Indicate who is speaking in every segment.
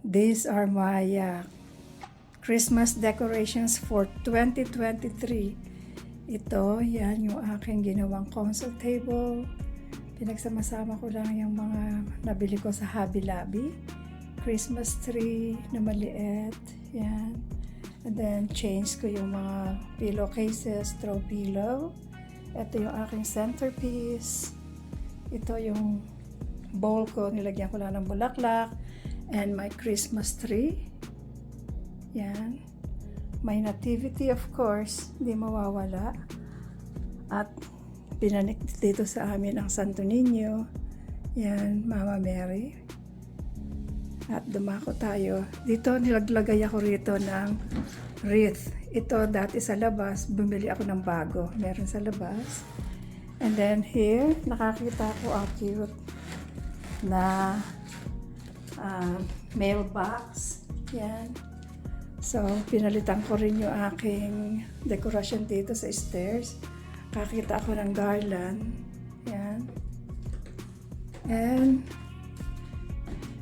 Speaker 1: These are my Christmas decorations for 2023. Ito, yan yung aking ginawang console table. Pinagsama-sama ko lang yung mga nabili ko sa Hobby Lobby. Christmas tree na maliit. Yan. And then, change ko yung mga pillowcases, throw pillow. Ito yung aking centerpiece. Ito yung bowl ko. Nilagyan ko lang ng bulaklak. And my Christmas tree. Yan. My nativity, of course, hindi mawawala. At pinanik dito sa amin ang Santo Niño. Yan, Mama Mary. At dumako tayo. Dito, nilaglagay ako rito ng wreath. Ito, dati sa labas, bumili ako ng bago. Meron sa labas. And then here, nakakita ko ang cute na mailbox. Yan. So, pinalitan ko rin yung aking decoration dito sa stairs. Kakita ako ng garland. Yan. And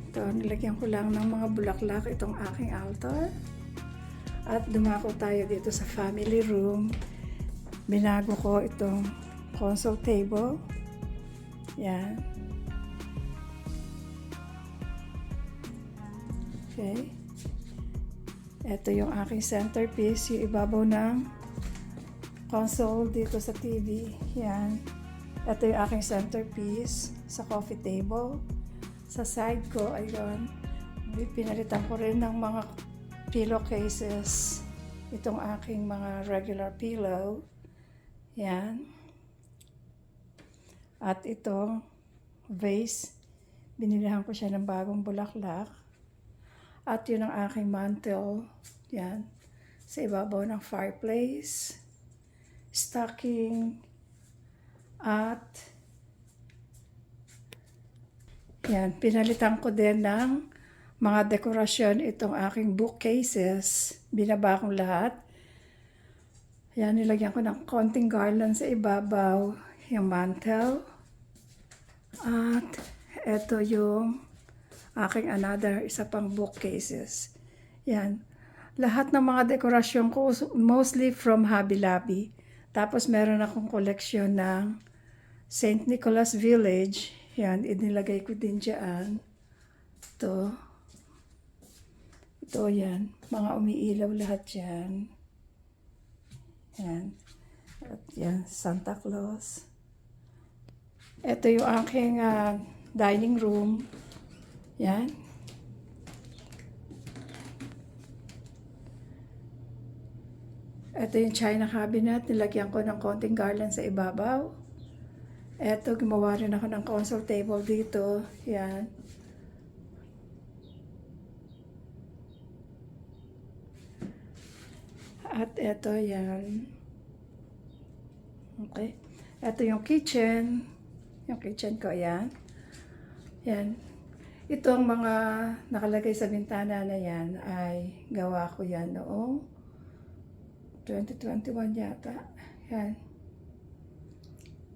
Speaker 1: ito, nilagyan ko lang ng mga bulaklak itong aking altar. At dumako tayo dito sa family room. Binago ko itong console table. Yan. Okay. Ito yung aking centerpiece, yung ibabaw ng console dito sa TV. Yan. Ito yung aking centerpiece sa coffee table. Sa side ko, ayun, pinalitan ko rin ng mga pillowcases. Itong aking mga regular pillow. Yan. At ito, vase. Binilihan ko siya ng bagong bulaklak. At yun ang aking mantle. Yan. Sa ibabaw ng fireplace. Stocking. At yan. Pinalitan ko din ng mga dekorasyon itong aking bookcases. Binaba kong lahat. Yan. Nilagyan ko ng konting garland sa ibabaw. Yung mantle. At ito yung aking isa pang bookcases. Yan. Lahat ng mga dekorasyon ko, mostly from Hobby Lobby. Tapos meron akong koleksyon ng St. Nicholas Village. Yan, inilagay ko din dyan. Ito. Ito yan. Mga umiilaw lahat yan. Yan. At yan, Santa Claus. Ito yung aking dining room. Yan. Ito yung china cabinet. Nilagyan ko ng konting garland sa ibabaw. Ito, gumawa rin ako ng console table dito. Yan. At ito, yan. Okay. Ito yung kitchen. Yung kitchen ko, yan. Yan. Itong mga nakalagay sa bintana na yan ay gawa ko yan noong 2021 yata. Yan.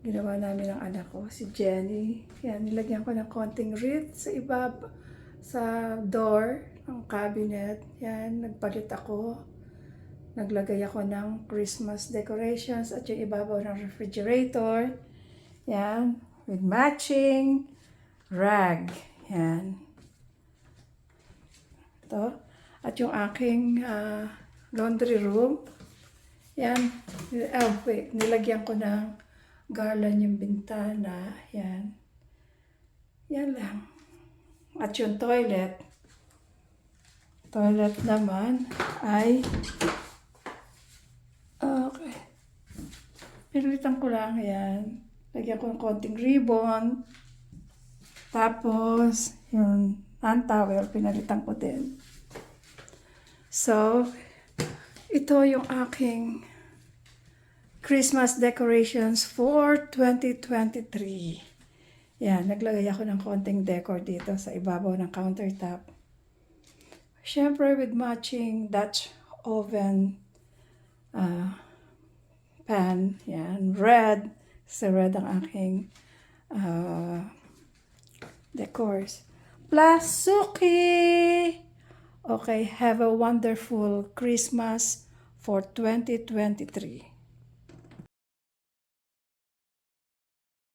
Speaker 1: Ginawa namin ng anak ko, si Jenny. Yan, nilagyan ko ng konting wreath sa sa door ng cabinet. Yan, nagpalit ako. Naglagay ako ng Christmas decorations at yung ibabaw ng refrigerator. Yan, with matching rag. Yan. Ito. At yung aking laundry room. Yan. Wait. Nilagyan ko ng garland yung bintana. Yan. Yan lang. At yung toilet. Toilet naman ay okay. Pinalitan ko lang. Yan. Lagyan ko ng konting ribbon. Tapos, yung hand towel, pinalitan ko din. So, ito yung aking Christmas decorations for 2023. Yan, naglagay ako ng konting decor dito sa ibabaw ng countertop. Siyempre, with matching Dutch oven pan. Yan, red. Kasi red ang aking decors. Plus, Suki! Okay, have a wonderful Christmas for 2023.